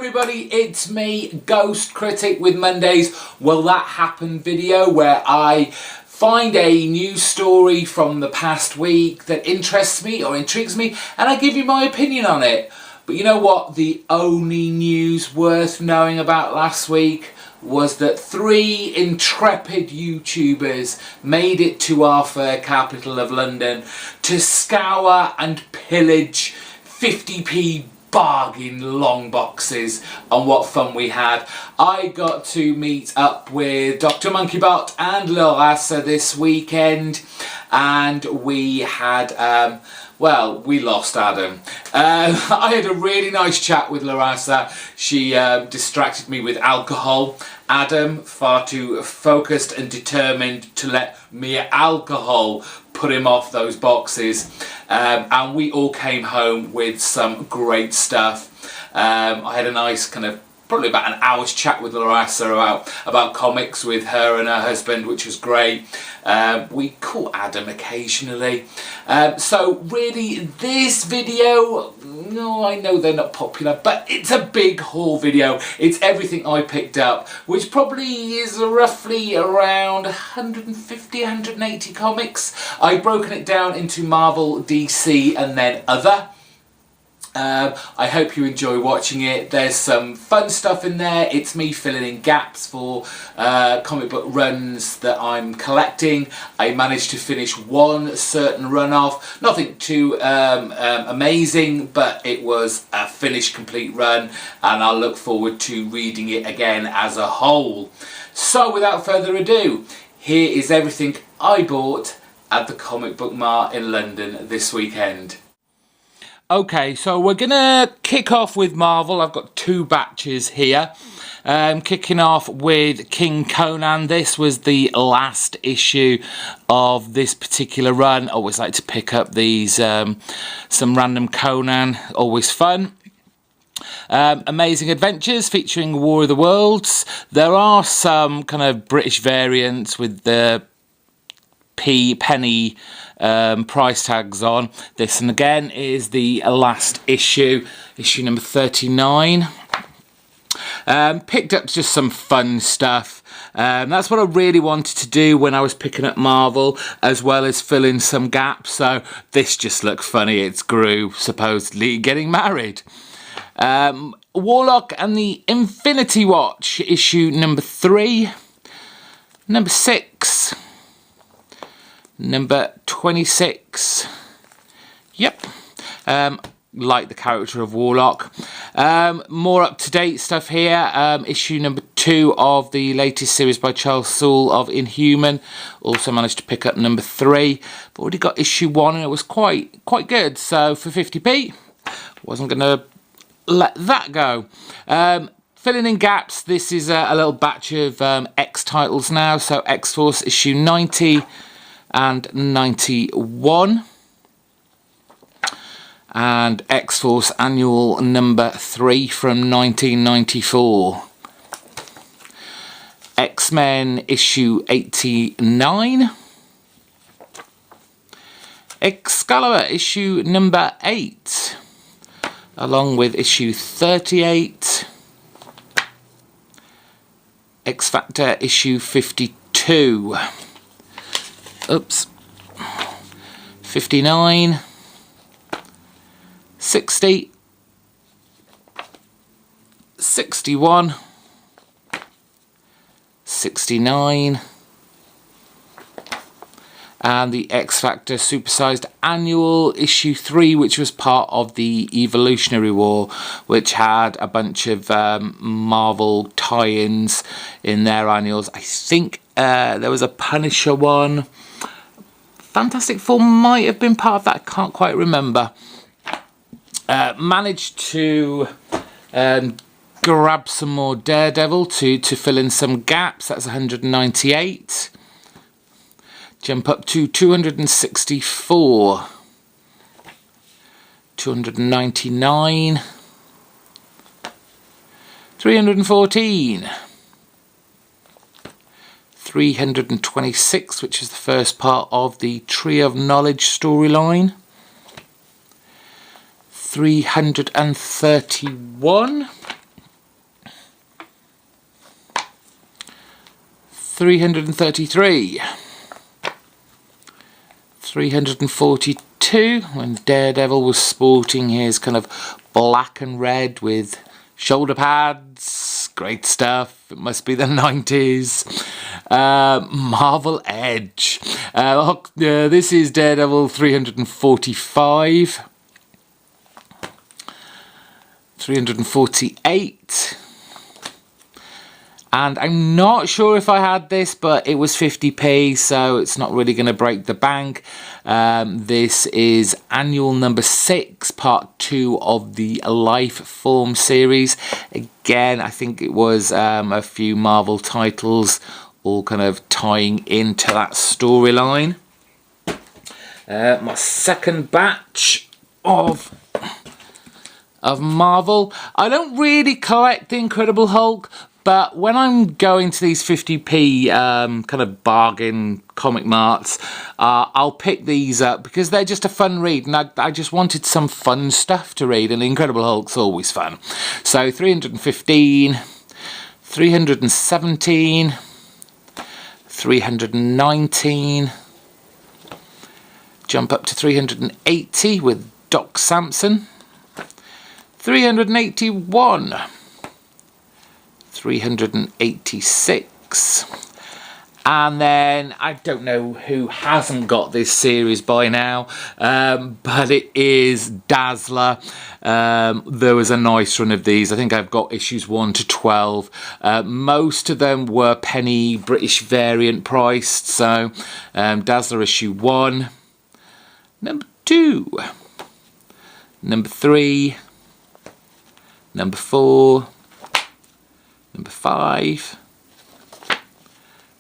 everybody, it's me, GhostCritic with Monday's Will That Happen video, where I find a news story from the past week that interests me or intrigues me and I give you my opinion on it. But you know what? The only news worth knowing about last week was that 3 intrepid YouTubers made it to our fair capital of London to scour and pillage 50p bargain long boxes, and what fun we had. I got to meet up with Dr. Monkeybot and Larissa this weekend, and we had well, we lost Adam. I had a really nice chat with Larissa. She distracted me with alcohol. Adam, far too focused and determined to let mere alcohol put him off those boxes. And we all came home with some great stuff. I had a nice kind of probably about an hour's chat with Larissa about comics with her and her husband, which was great. We call Adam occasionally. So really this video, no, I know they're not popular, but it's a big haul video. It's everything I picked up, which probably is roughly around 150, 180 comics. I've broken it down into Marvel, DC and then other. I hope you enjoy watching it. There's some fun stuff in there. It's me filling in gaps for comic book runs that I'm collecting. I managed to finish one certain run off. Nothing too amazing, but it was a finished complete run, and I'll look forward to reading it again as a whole. So without further ado, here is everything I bought at the Comic Book Mart in London this weekend. Okay, so we're gonna kick off with Marvel. I've got 2 batches here. Kicking off with King Conan. This was the last issue of this particular run. Always like to pick up these, some random Conan, always fun. Amazing Adventures featuring War of the Worlds. There are some kind of British variants with the penny price tags on. This, and again, is the last issue number 39. Picked up just some fun stuff. That's what I really wanted to do when I was picking up Marvel, as well as fill in some gaps. So this just looks funny. It's Gru supposedly getting married. Warlock and the Infinity Watch, issue number 3, number 6, number 26. Yep. Like the character of Warlock. More up-to-date stuff here. Issue number 2 of the latest series by Charles Soule of Inhuman. Also managed to pick up number 3. I've already got issue 1 and it was quite good. So for 50p, wasn't going to let that go. Filling in gaps, this is a little batch of X titles now. So X-Force issue 90 and 91. And X-Force Annual number 3 from 1994. X-Men issue 89. Excalibur issue number 8. Along with issue 38. X-Factor issue 52. Oops. 59. 60, 61, 69, and the X Factor Supersized Annual issue 3, which was part of the Evolutionary War, which had a bunch of Marvel tie-ins in their annuals. I think there was a Punisher one. Fantastic Four might have been part of that, I can't quite remember. Managed to grab some more Daredevil to fill in some gaps. That's 198. Jump up to 264. 299. 314. 326, which is the first part of the Tree of Knowledge storyline. 331, 333. 342, when Daredevil was sporting his kind of black and red with shoulder pads. Great stuff. It must be the 90s. Marvel Edge. This is Daredevil 345. 348. And I'm not sure if I had this, but it was 50p, so it's not really going to break the bank. This is annual number 6, part 2 of the Life Form series. Again, I think it was a few Marvel titles, all kind of tying into that storyline. My second batch of Marvel. I don't really collect the Incredible Hulk, but when I'm going to these 50p kind of bargain comic marts, I'll pick these up because they're just a fun read, and I just wanted some fun stuff to read, and the Incredible Hulk's always fun. So 315, 317, 319, jump up to 380 with Doc Samson, 381, 386, and then I don't know who hasn't got this series by now, but it is Dazzler. There was a nice run of these. I think I've got issues 1 to 12. Most of them were penny British variant priced, so Dazzler issue 1, number 2, number 3, number 4, number 5,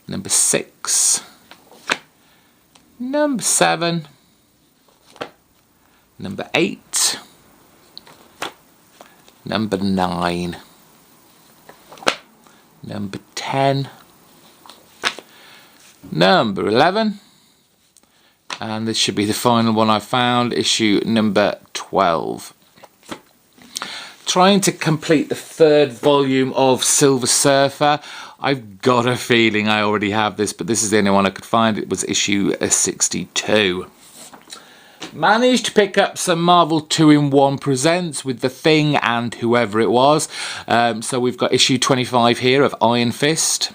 number 6, number 7, number 8, number 9, number 10, number 11, and this should be the final one I found, issue number 12. Trying to complete the 3rd volume of Silver Surfer. I've got a feeling I already have this, but this is the only one I could find. It was issue 62. Managed to pick up some Marvel 2-in-1 Presents with The Thing and whoever it was. So we've got issue 25 here of Iron Fist.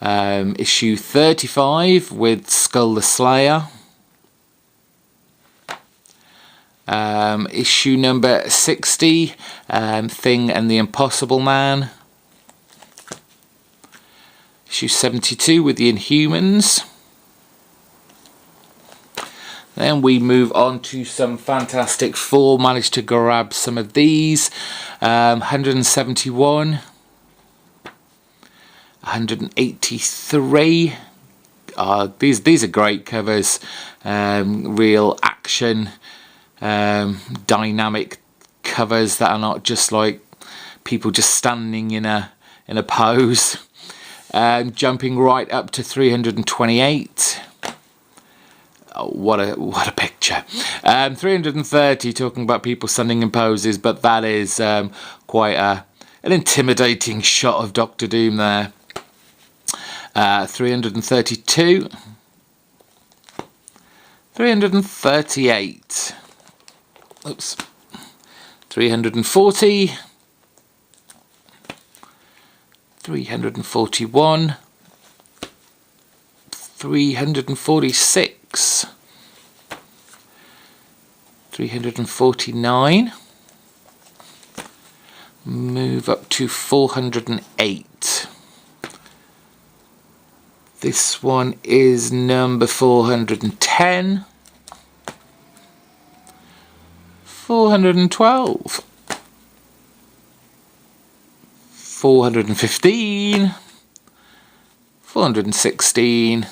Issue 35 with Skull the Slayer. Issue number 60, Thing and the Impossible Man. Issue 72 with the Inhumans. Then we move on to some Fantastic Four. Managed to grab some of these. 171. 183. These are great covers. Real action. Dynamic covers that are not just like people just standing in a pose. Jumping right up to 328. Oh, what a picture. 330, talking about people standing in poses, but that is quite an intimidating shot of Doctor Doom there. 332. 338. Oops. 340, 341, 346, 349, move up to 408. This one is number 410. 412, 415, 416,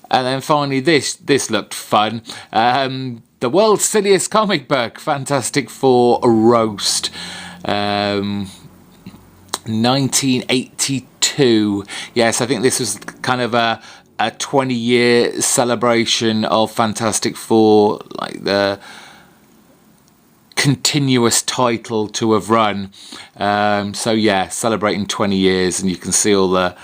and then finally this looked fun. The world's silliest comic book, Fantastic Four Roast, 1982. Yes, I think this was kind of a 20-year celebration of Fantastic Four, like the continuous title to have run. So yeah, celebrating 20 years, and you can see all the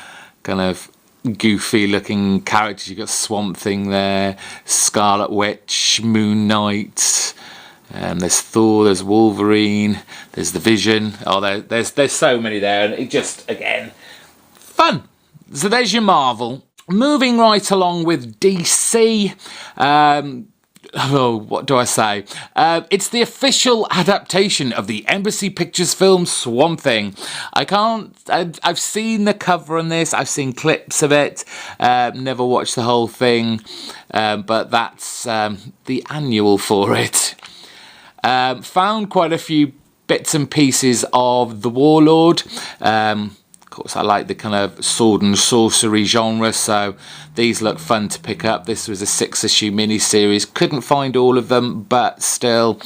kind of goofy looking characters. You've got Swamp Thing there, Scarlet Witch, Moon Knight, there's Thor, there's Wolverine, there's the Vision. Oh, there's so many there, and it just, again, fun. So there's your Marvel. Moving right along with DC. Oh, what do I say? It's the official adaptation of the Embassy Pictures film Swamp Thing. I've seen the cover on this, I've seen clips of it, never watched the whole thing, but that's the annual for it. Found quite a few bits and pieces of The Warlord. Of course, I like the kind of sword and sorcery genre, so these look fun to pick up. This was a 6-issue mini-series. Couldn't find all of them, but still,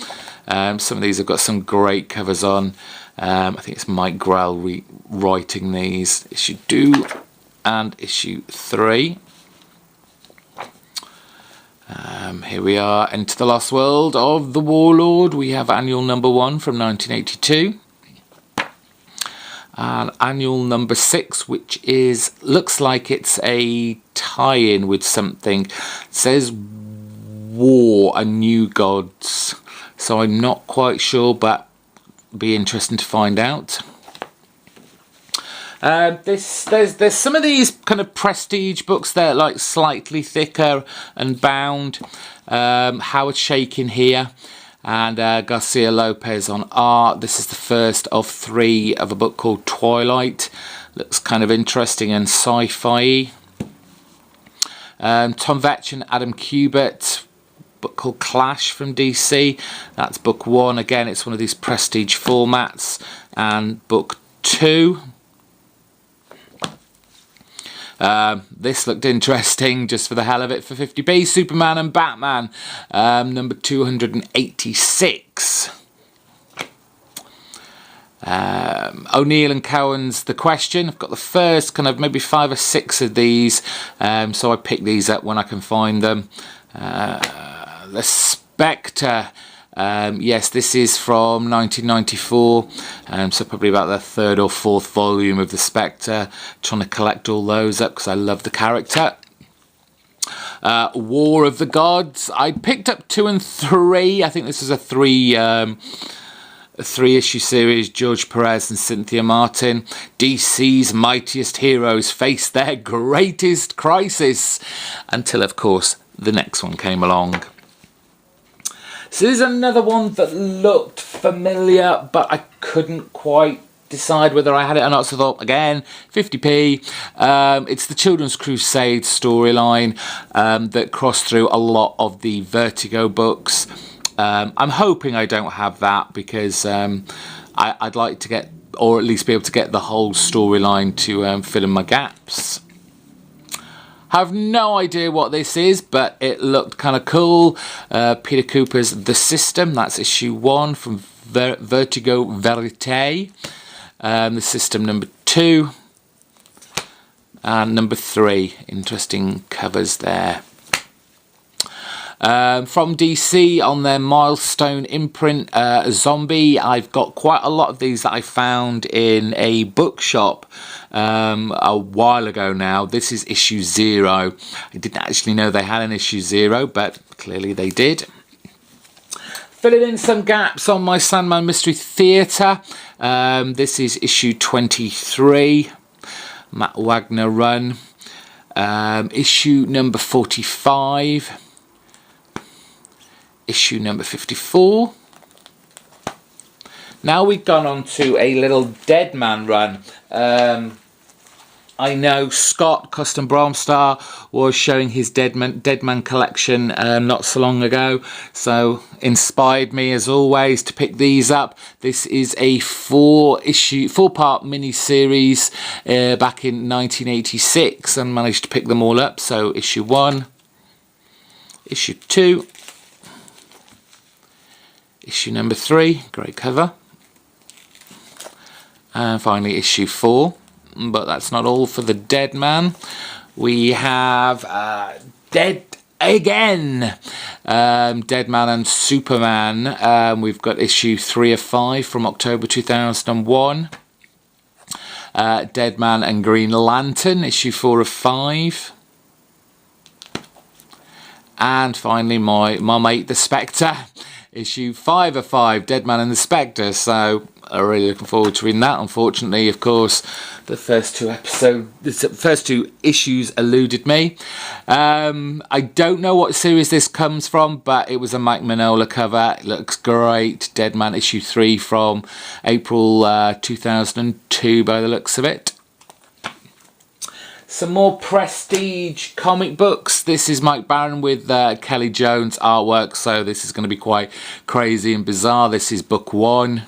some of these have got some great covers on. I think it's Mike Grell writing these. Issue 2 and issue 3. Here we are, Into the Lost World of The Warlord. We have annual number 1 from 1982. And annual number 6, which looks like it's a tie-in with something. It says War and New Gods, so I'm not quite sure, but be interesting to find out. There's some of these kind of prestige books that are like slightly thicker and bound. Howard Shakin here, and Garcia Lopez on art. This is the first of 3 of a book called Twilight. Looks kind of interesting and sci-fi. Tom Veitch and Adam Kubert, book called Clash from DC. That's book 1. Again, it's one of these prestige formats. And book 2. This looked interesting just for the hell of it for 50p. Superman and Batman, number 286. O'Neill and Cohen's The Question. I've got the first kind of maybe 5 or 6 of these, so I pick these up when I can find them. The Spectre. Yes, this is from 1994, so probably about the 3rd or 4th volume of The Spectre. Trying to collect all those up because I love the character. War of the Gods. I picked up 2 and 3. I think this is a 3-issue series. George Perez and Cynthia Martin. DC's mightiest heroes face their greatest crisis, until, of course, the next one came along. So there's another one that looked familiar, but I couldn't quite decide whether I had it or not, so I thought, again, 50p. It's the Children's Crusade storyline that crossed through a lot of the Vertigo books. I'm hoping I don't have that, because I'd like to get, or at least be able to get the whole storyline to fill in my gaps. I have no idea what this is, but it looked kind of cool. Peter Cooper's The System, that's issue 1 from Vertigo Verite. The System number 2 and number 3. Interesting covers there. From DC on their Milestone imprint, Zombie. I've got quite a lot of these that I found in a bookshop a while ago now. This is issue 0. I didn't actually know they had an issue 0, but clearly they did. Filling in some gaps on my Sandman Mystery Theatre. This is issue 23, Matt Wagner run. Issue number 45. Issue number 54. Now we've gone on to a little Dead Man run. I know Scott Custom Bromstar was showing his Dead Man collection not so long ago, so inspired me as always to pick these up. This is a 4-part mini-series back in 1986, and managed to pick them all up. So issue 1, issue 2, issue number 3, great cover, and finally issue 4. But that's not all for the Dead Man. We have Dead again. Dead Man and Superman. We've got issue 3 of 5 from October 2001. Dead Man and Green Lantern, issue 4 of 5. And finally my mate the Spectre, issue 5 of 5, Dead Man and the Spectre. So I'm really looking forward to reading that. Unfortunately, of course, the first two issues eluded me. I don't know what series this comes from, but it was a Mike Mignola cover. It looks great. Dead Man issue 3 from April 2002 by the looks of it. Some more prestige comic books. This is Mike Barron with Kelly Jones artwork, so this is going to be quite crazy and bizarre. This is book 1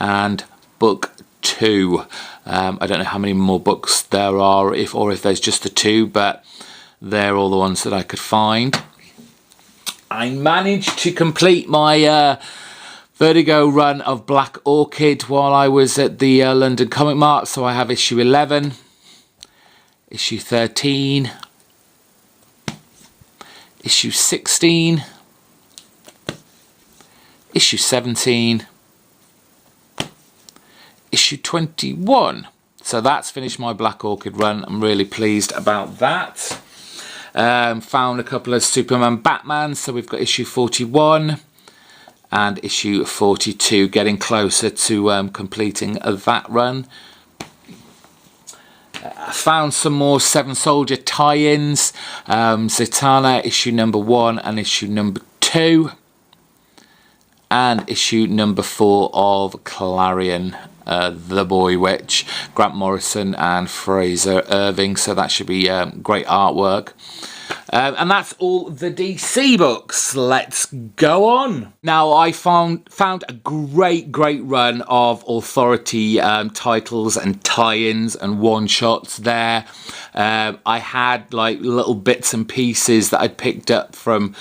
and book 2. I don't know how many more books there are, if there's just the 2, but they're all the ones that I could find. I managed to complete my Vertigo run of Black Orchid while I was at the London Comic Mart, so I have issue 11. Issue 13, issue 16, issue 17, issue 21. So that's finished my Black Orchid run. I'm really pleased about that. Found a couple of Superman Batman, so we've got issue 41 and issue 42, getting closer to completing that run. I found some more Seven Soldier tie-ins, Zatanna issue number 1 and issue number 2, and issue number 4 of Clarion, The Boy Witch, Grant Morrison and Fraser Irving, so that should be great artwork. And that's all the DC books. Let's go on. Now, I found a great run of Authority titles and tie-ins and one-shots there. I had like little bits and pieces that I'd picked up from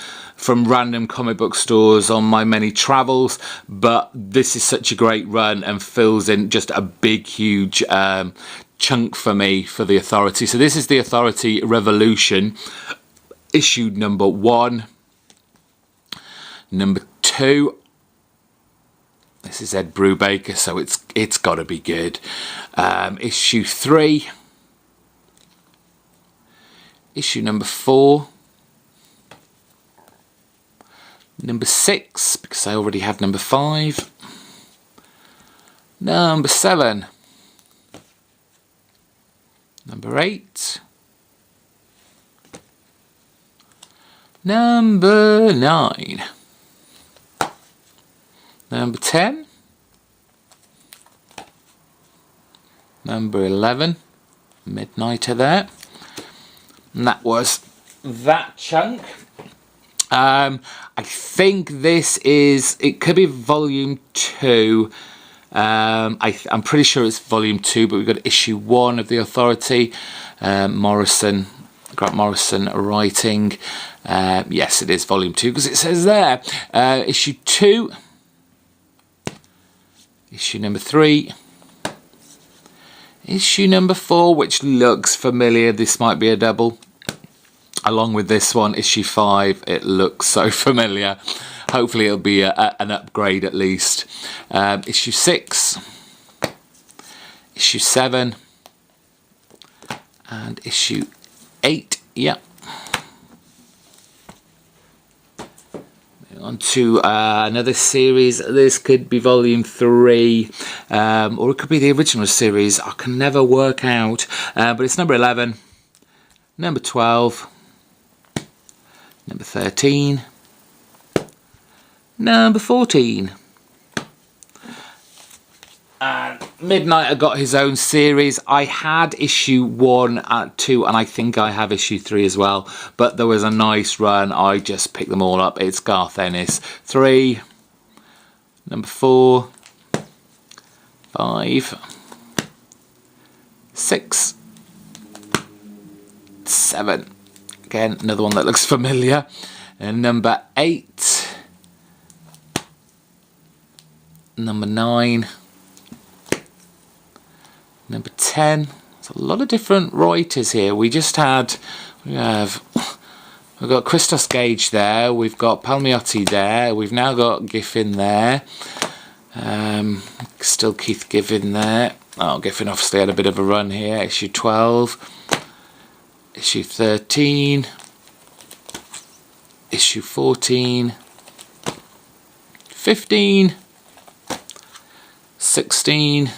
random comic book stores on my many travels, but this is such a great run and fills in just a big, huge chunk for me for the Authority. So this is the Authority Revolution, issue number 1, number 2. This is Ed Brubaker, so it's got to be good. Issue 3, issue number 4, number 6, because I already have number 5, number 7, number 8, number 9, number 10, number 11, Midnighter there, and that was that chunk. I think this is, it could be volume 2. I'm pretty sure it's volume 2, but we've got issue 1 of the Authority. Grant Morrison writing. Yes, it is volume 2 because it says there. Issue 2, issue number 3, issue number 4, which looks familiar. This might be a double. Along with this one, issue 5, it looks so familiar. Hopefully it'll be an upgrade at least. Issue 6, issue 7, and issue 8. Yep. On to another series. This could be volume 3, or it could be the original series. I can never work out, but it's number 11, number 12, number 13, number 14. And Midnighter got his own series. I had issue 1, 2, and I think I have issue 3 as well. But there was a nice run. I just picked them all up. It's Garth Ennis. 3, number 4, 5, 6, 7. Again, another one that looks familiar. And number 8, number 9, number 10. There's a lot of different writers here. We have We've got Christos Gage there, we've got Palmiotti there, we've now got Giffen there, still Keith Giffen there. Oh, Giffen obviously had a bit of a run here. Issue 12, issue 13, issue 14, 15, 16,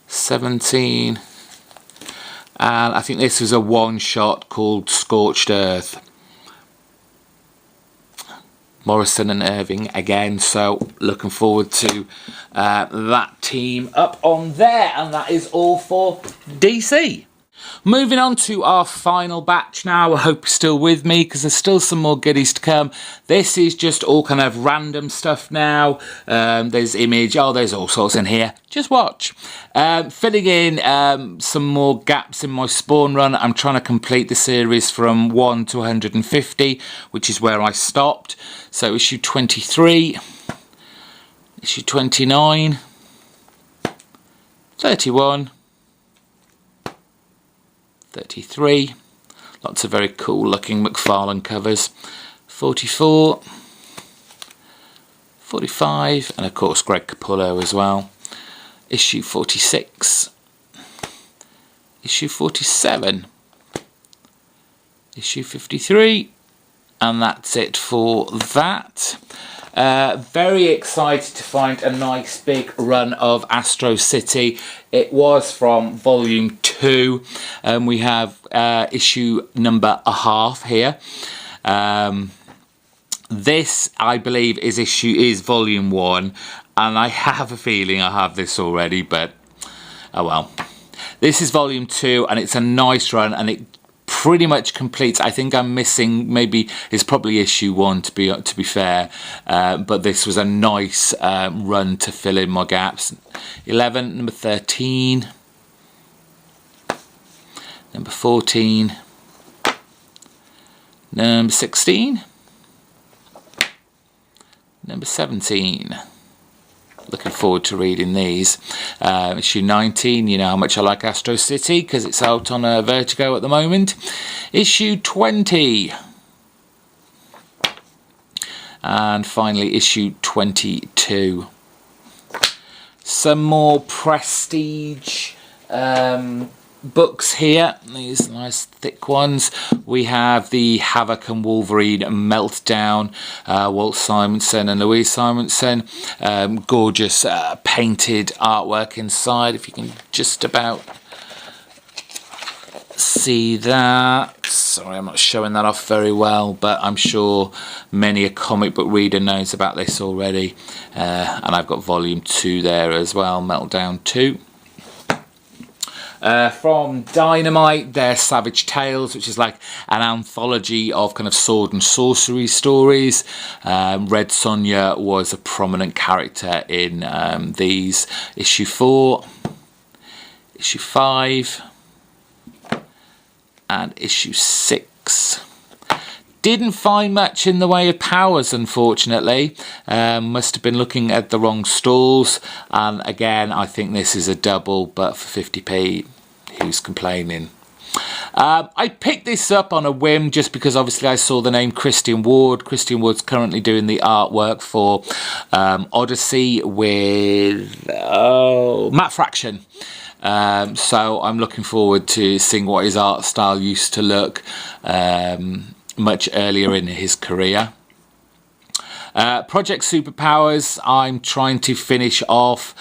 17, and I think this was a one-shot called Scorched Earth. Morrison and Irving again, so looking forward to that team up on there, and that is all for DC. Moving on to our final batch now. I hope you're still with me because there's still some more goodies to come. This is just all kind of random stuff now. There's Image, oh there's all sorts in here. Just watch. Filling in some more gaps in my Spawn run. I'm trying to complete the series from 1 to 150, which is where I stopped. So issue 23, issue 29, 31, 33, lots of very cool looking McFarlane covers, 44, 45, and of course Greg Capullo as well, issue 46, issue 47, issue 53, and that's it for that. Very excited to find a nice big run of Astro City. It was from volume 2, and we have issue number 1/2 here. This, I believe, is volume 1, and I have a feeling I have this already, but oh well. This is volume 2, and it's a nice run, and it pretty much completes. I think I'm missing, maybe it's probably issue 1 to be fair, but this was a nice run to fill in my gaps. 11, number 13, number 14, number 16, number 17. Looking forward to reading these. Issue 19, you know how much I like Astro City because it's out on Vertigo at the moment. Issue 20. And finally issue 22. Some more prestige books here, these nice thick ones. We have the Havoc and Wolverine Meltdown, Walt Simonson and Louise Simonson. Gorgeous painted artwork inside, if you can just about see that. Sorry, I'm not showing that off very well, but I'm sure many a comic book reader knows about this already. And I've got volume 2 there as well, Meltdown 2. From Dynamite, their Savage Tales, which is like an anthology of kind of sword and sorcery stories. Red Sonja was a prominent character in these. Issue 4, issue 5, and issue 6. Didn't find much in the way of powers, unfortunately. Must have been looking at the wrong stalls. And again, I think this is a double, but for 50p, who's complaining? I picked this up on a whim just because obviously I saw the name Christian Ward. Christian Ward's currently doing the artwork for Odyssey with Matt Fraction. So I'm looking forward to seeing what his art style used to look much earlier in his career. Project Superpowers, I'm trying to finish off.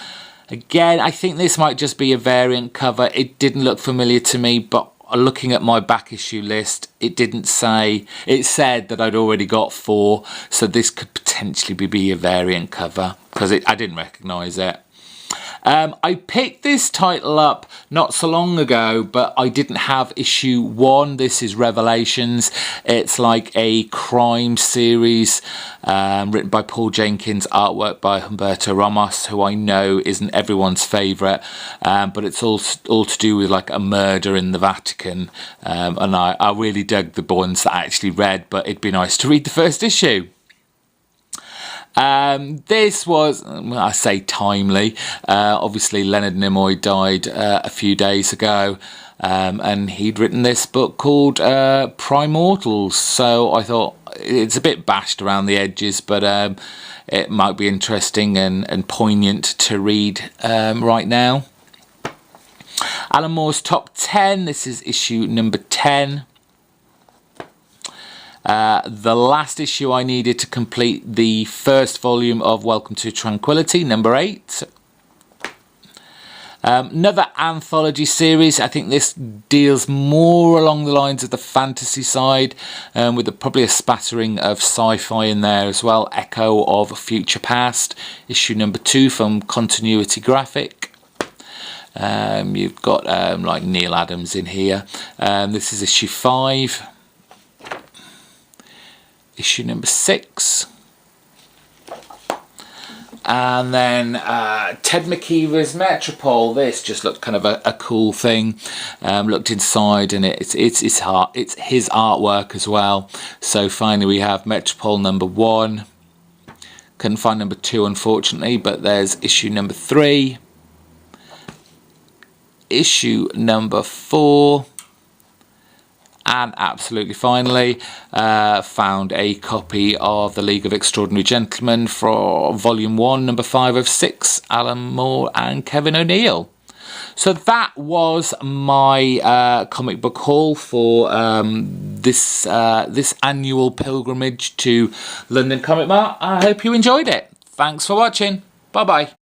Again, I think this might just be a variant cover. It didn't look familiar to me, but looking at my back issue list, it didn't say. It said that I'd already got 4, so this could potentially be a variant cover because I didn't recognise it. I picked this title up not so long ago, but I didn't have issue 1. This is Revelations. It's like a crime series written by Paul Jenkins, artwork by Humberto Ramos, who I know isn't everyone's favourite, but it's all to do with like a murder in the Vatican, and I really dug the ones that I actually read, but it'd be nice to read the first issue. This was, I say timely, obviously Leonard Nimoy died a few days ago, and he'd written this book called Primortals, so I thought it's a bit bashed around the edges, but it might be interesting and poignant to read right now. Alan Moore's Top 10, this is issue number 10. The last issue I needed to complete the first volume of Welcome to Tranquility, number 8. Another anthology series. I think this deals more along the lines of the fantasy side, with probably a spattering of sci-fi in there as well. Echo of Future Past, issue number 2 from Continuity Graphic. You've got like Neil Adams in here. This is issue 5. Issue number 6. And then Ted McKeever's Metropole. This just looked kind of a cool thing. Looked inside, and it's his artwork as well. So finally we have Metropole number 1. Couldn't find number 2 unfortunately, but there's issue number 3. Issue number 4. And absolutely finally, found a copy of The League of Extraordinary Gentlemen for Volume 1, number 5 of 6, Alan Moore and Kevin O'Neill. So that was my comic book haul for this annual pilgrimage to London Comic Mart. I hope you enjoyed it. Thanks for watching. Bye-bye.